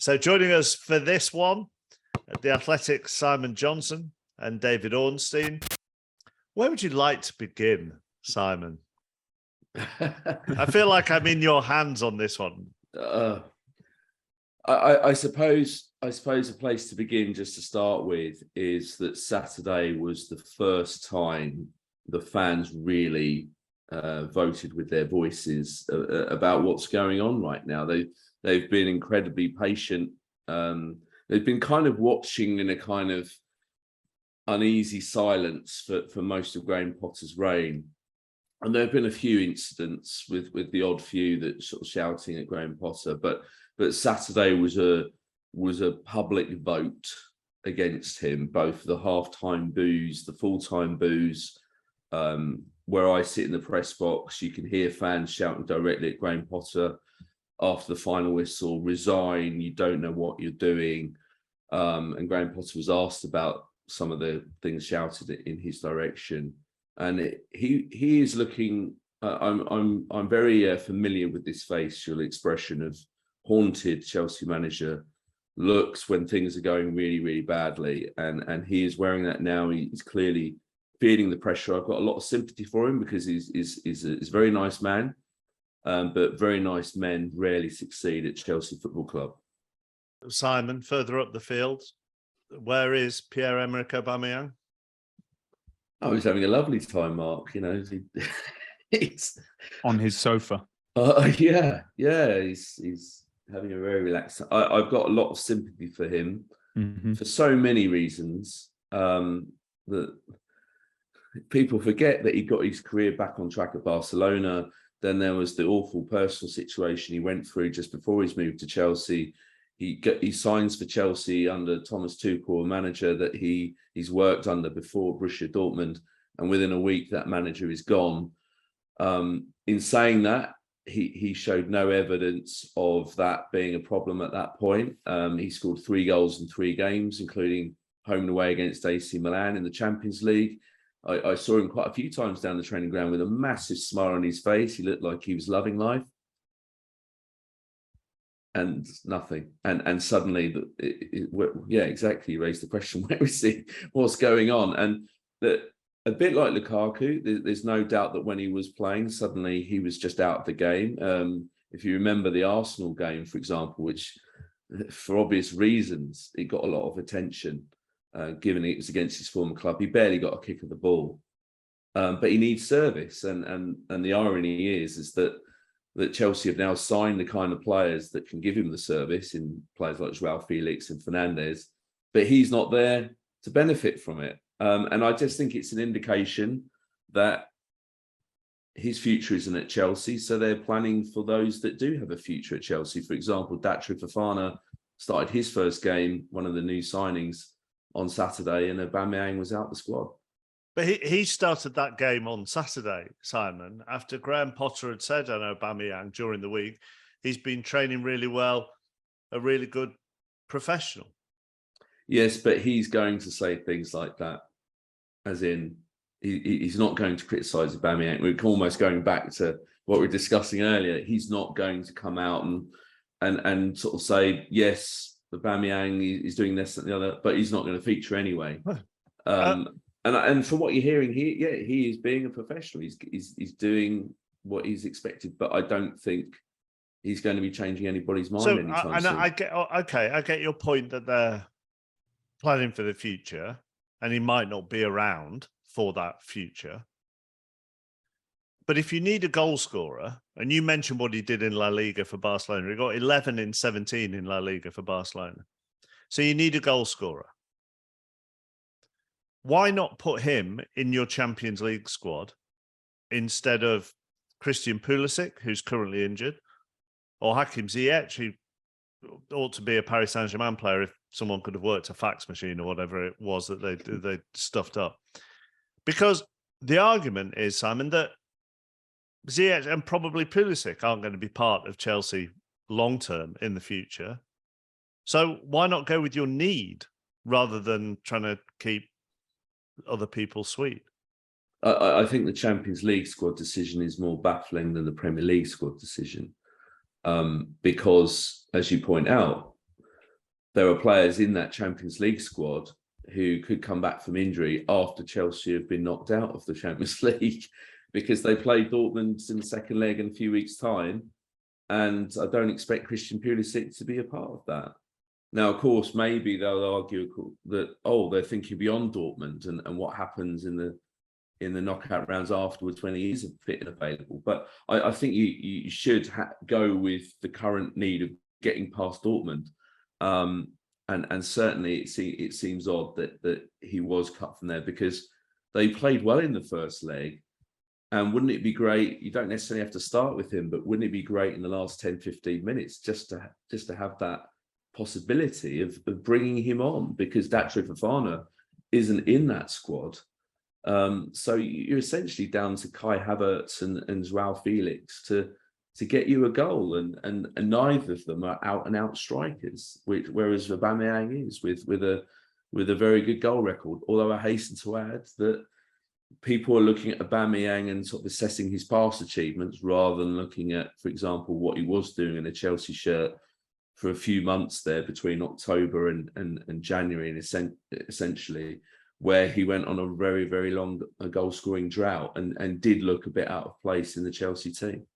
So joining us for this one, the Athletic Simon Johnson and David Ornstein. Where would you like to begin, Simon? I feel like I'm in your hands on this one. I suppose a place to begin, just to start with, is that Saturday was the first time the fans really voted with their voices about what's going on right now. They've been incredibly patient. They've been kind of watching in a kind of uneasy silence for most of Graham Potter's reign. And there have been a few incidents with the odd few that sort of shouting at Graham Potter, but Saturday was a public vote against him, both the half-time boos, the full-time boos. Where I sit in the press box, you can hear fans shouting directly at Graham Potter after the final whistle, "Resign, you don't know what you're doing." And Graham Potter was asked about some of the things shouted in his direction. And he is looking. I'm very familiar with this facial expression of haunted Chelsea manager looks when things are going really, really badly, and he is wearing that now. He's clearly feeling the pressure. I've got a lot of sympathy for him because he's a very nice man, but very nice men rarely succeed at Chelsea Football Club. Simon, further up the field, where is Pierre-Emerick Aubameyang? Oh, he's having a lovely time, Mark. You know, he's on his sofa. Yeah, he's having a very relaxed. I've got a lot of sympathy for him for so many reasons. That people forget that he got his career back on track at Barcelona. Then there was the awful personal situation he went through just before his move to Chelsea. He signs for Chelsea under Thomas Tuchel, a manager that he's worked under before, Borussia Dortmund, and within a week that manager is gone. In saying that, he showed no evidence of that being a problem at that point. He scored 3 goals in 3 games, including home and away against AC Milan in the Champions League. I saw him quite a few times down the training ground with a massive smile on his face. He looked like he was loving life. And nothing. And suddenly, yeah, exactly. You raised the question, where is he? What's going on? And a bit like Lukaku, there's no doubt that when he was playing, suddenly he was just out of the game. If you remember the Arsenal game, for example, which for obvious reasons, it got a lot of attention, given it was against his former club. He barely got a kick of the ball. But he needs service. And the irony is that Chelsea have now signed the kind of players that can give him the service, in players like Joao Felix and Fernandes, but he's not there to benefit from it. And I just think it's an indication that his future isn't at Chelsea, so they're planning for those that do have a future at Chelsea. For example, Datro Fofana started his first game, one of the new signings, on Saturday, and Aubameyang was out the squad. But he started that game on Saturday, Simon, after Graham Potter had said on Aubameyang during the week, he's been training really well, a really good professional. Yes, but he's going to say things like that, as in he's not going to criticise Aubameyang. We're almost going back to what we were discussing earlier. He's not going to come out and sort of say, yes, Aubameyang is doing this and the other, but he's not going to feature anyway. And from what you're hearing, he is being a professional. He's doing what he's expected, but I don't think he's going to be changing anybody's mind anytime soon. I get your point that they're planning for the future, and he might not be around for that future. But if you need a goal scorer, and you mentioned what he did in La Liga for Barcelona, he got 11 in 17 in La Liga for Barcelona. So you need a goal scorer. Why not put him in your Champions League squad instead of Christian Pulisic, who's currently injured, or Hakim Ziyech, who ought to be a Paris Saint-Germain player if someone could have worked a fax machine or whatever it was that they stuffed up? Because the argument is, Simon, that Ziyech and probably Pulisic aren't going to be part of Chelsea long-term in the future. So why not go with your need rather than trying to keep other people sweet? I think the Champions League squad decision is more baffling than the Premier League squad decision, because, as you point out, there are players in that Champions League squad who could come back from injury after Chelsea have been knocked out of the Champions League, because they play Dortmund in the second leg in a few weeks' time. And I don't expect Christian Pulisic to be a part of that. Now, of course, maybe they'll argue that, they're thinking beyond Dortmund and what happens in the knockout rounds afterwards when he is fit and available. But I think you should go with the current need of getting past Dortmund. And certainly it seems odd that he was cut from there, because they played well in the first leg. And wouldn't it be great? You don't necessarily have to start with him, but wouldn't it be great in the last 10, 15 minutes just to have that possibility of bringing him on, because Datro Fofana isn't in that squad. So you're essentially down to Kai Havertz and Joao Felix to get you a goal, and neither of them are out and out strikers, whereas Aubameyang is with a very good goal record. Although I hasten to add that people are looking at Aubameyang and sort of assessing his past achievements rather than looking at, for example, what he was doing in a Chelsea shirt for a few months there between October and January, and essentially where he went on a very, very long goal-scoring drought and did look a bit out of place in the Chelsea team.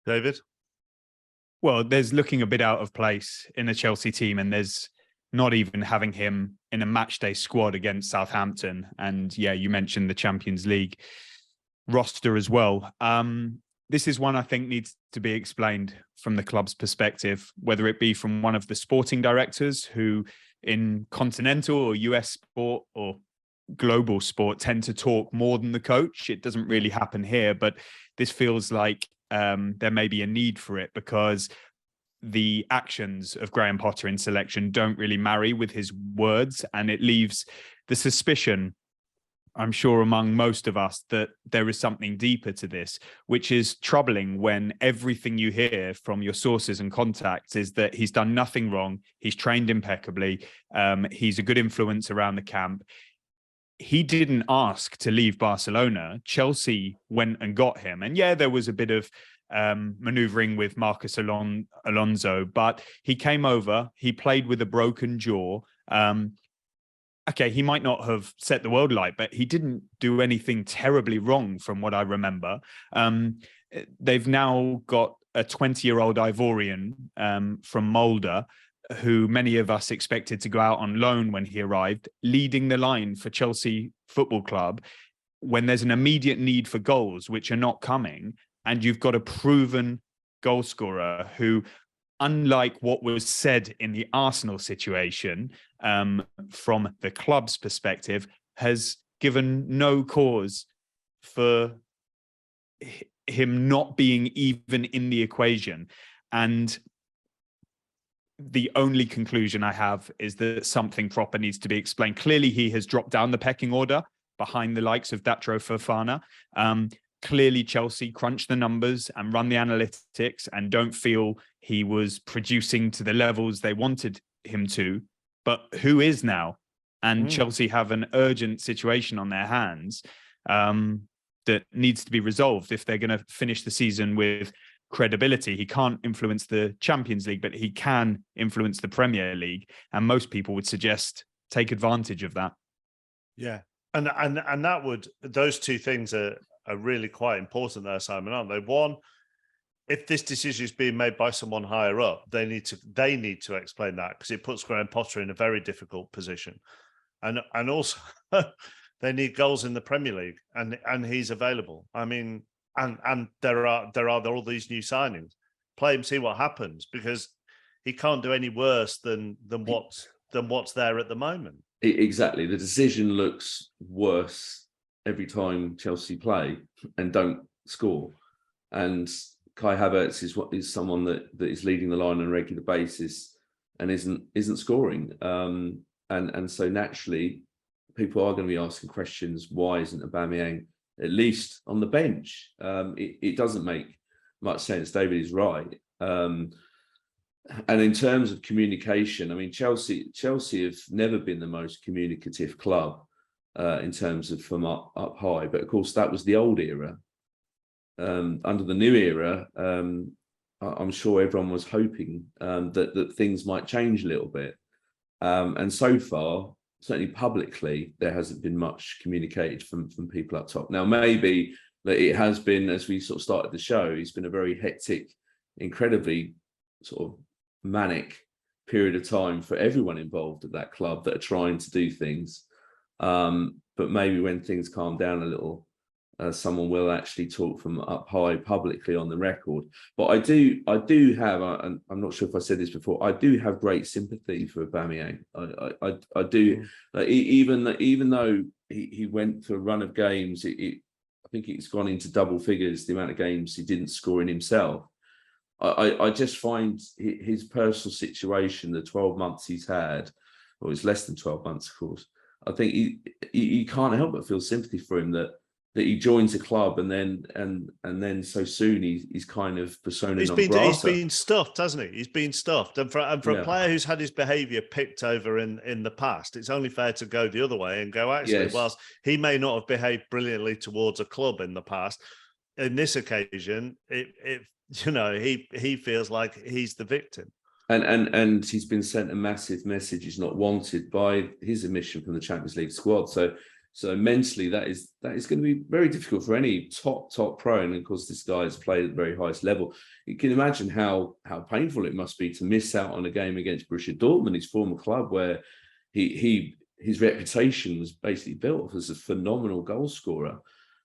David? Well, there's looking a bit out of place in the Chelsea team, and there's not even having him in a matchday squad against Southampton. And yeah, you mentioned the Champions League roster as well. This is one I think needs to be explained from the club's perspective, whether it be from one of the sporting directors who in continental or US sport or global sport tend to talk more than the coach. It doesn't really happen here, but this feels like there may be a need for it, because the actions of Graham Potter in selection don't really marry with his words, and it leaves the suspicion, I'm sure, among most of us, that there is something deeper to this, which is troubling when everything you hear from your sources and contacts is that he's done nothing wrong, he's trained impeccably, he's a good influence around the camp. He didn't ask to leave Barcelona. Chelsea went and got him. And yeah, there was a bit of maneuvering with Marcus Alonso, but he came over, he played with a broken jaw. Okay, he might not have set the world alight, but he didn't do anything terribly wrong from what I remember. They've now got a 20-year-old Ivorian from Mulder, who many of us expected to go out on loan when he arrived, leading the line for Chelsea Football Club when there's an immediate need for goals, which are not coming. And you've got a proven goal scorer who, unlike what was said in the Arsenal situation, from the club's perspective, has given no cause for him not being even in the equation. And the only conclusion I have is that something proper needs to be explained. Clearly, he has dropped down the pecking order behind the likes of Datro Fofana. Clearly, Chelsea crunched the numbers and run the analytics and don't feel he was producing to the levels they wanted him to. But who is now? And Chelsea have an urgent situation on their hands that needs to be resolved if they're going to finish the season with credibility. He can't influence the Champions League, but he can influence the Premier League. And most people would suggest take advantage of that. Yeah. And that would, those two things are really quite important there, Simon, aren't they? One, if this decision is being made by someone higher up, they need to explain that, because it puts Graham Potter in a very difficult position. And also they need goals in the Premier League, and he's available. I mean, and there are all these new signings. Play him, see what happens, because he can't do any worse than what's there at the moment. Exactly. The decision looks worse every time Chelsea play and don't score. And Kai Havertz is someone that is leading the line on a regular basis and isn't scoring. And so naturally, people are going to be asking questions. Why isn't Aubameyang at least on the bench? It doesn't make much sense. David is right. And in terms of communication, I mean, Chelsea have never been the most communicative club in terms of from up high. But of course, that was the old era. Under the new era, I'm sure everyone was hoping that things might change a little bit. And so far, certainly publicly, there hasn't been much communicated from people up top. Now, maybe that it has been, as we sort of started the show, it's been a very hectic, incredibly sort of manic period of time for everyone involved at that club that are trying to do things. But maybe when things calm down a little, someone will actually talk from up high publicly on the record. But I do have, and I'm not sure if I said this before, I do have great sympathy for Aubameyang. I do, even though he went through a run of games, I think it's gone into double figures, the amount of games he didn't score in himself. I just find his personal situation, the 12 months he's had, or it's less than 12 months, of course. I think you can't help but feel sympathy for him that he joins a club and then so soon he's kind of persona non grata. He's been stuffed, hasn't he? He's been stuffed, and for a player who's had his behaviour picked over in the past, it's only fair to go the other way and go, actually, whilst he may not have behaved brilliantly towards a club in the past, in this occasion, he feels like he's the victim. And he's been sent a massive message he's not wanted by his omission from the Champions League squad. So mentally, that is going to be very difficult for any top pro. And of course, this guy has played at the very highest level. You can imagine how painful it must be to miss out on a game against Borussia Dortmund, his former club, where his reputation was basically built as a phenomenal goal scorer.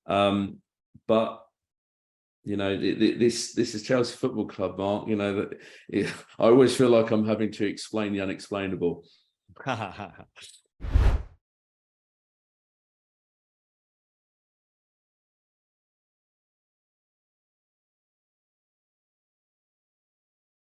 But this is Chelsea Football Club, Mark. I always feel like I'm having to explain the unexplainable.